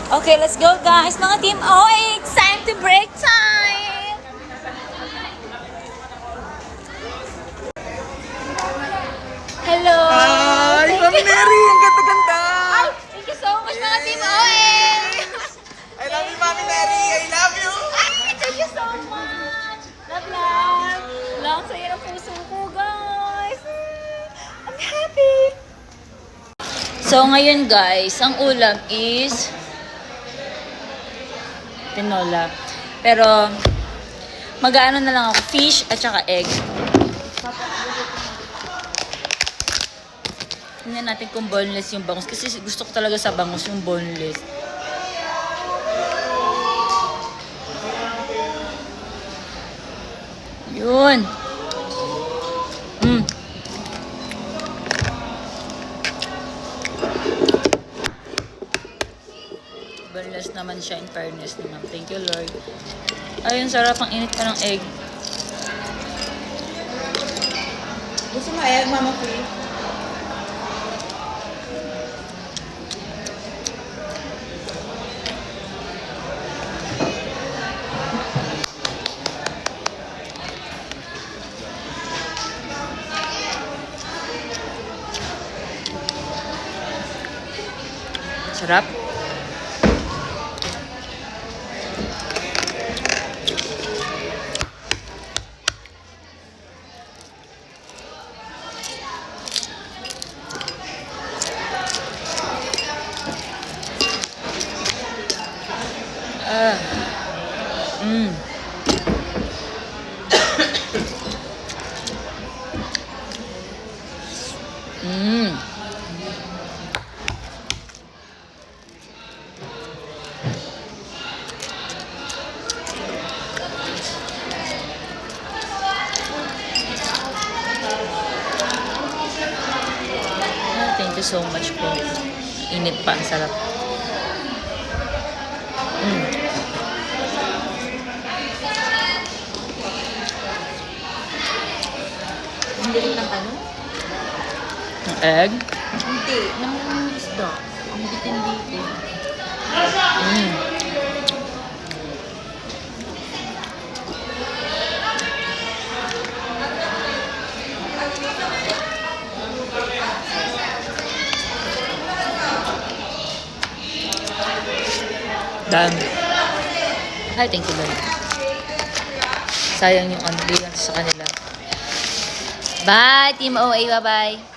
Okay, let's go guys. Mga team OA, it's time to break time! Hello! Ay, Thank Mami you. Neri! Ang ganda-ganda! Ay, thank you so much mga team OA! I love you, Mami Neri! I love you! Ay, thank you so much! Love, love! Lang sa'yo ng puso ko, guys! I'm happy! So, ngayon guys, ang ulam is tinola. Pero, mag-ano na lang ako, fish at saka egg. Tingnan natin kung boneless yung bangus. Kasi gusto ko talaga sa bangus yung boneless. Yun. Boneless naman siya in fairness naman. Thank you, Lord. Ayun, sarap. Ang init pa ng egg. Gusto mo egg, Mama Free? Sarap. Mm. Mm. Thank you so much po. Init pa, ang sarap. Hindi rin ng ano? Ang egg. Hindi, ng isda. Ang bitin-bitin. Dami. Ay, thank you, Lord. Sayang yung ano, sa kanila. Bye, Team OA. Bye-bye.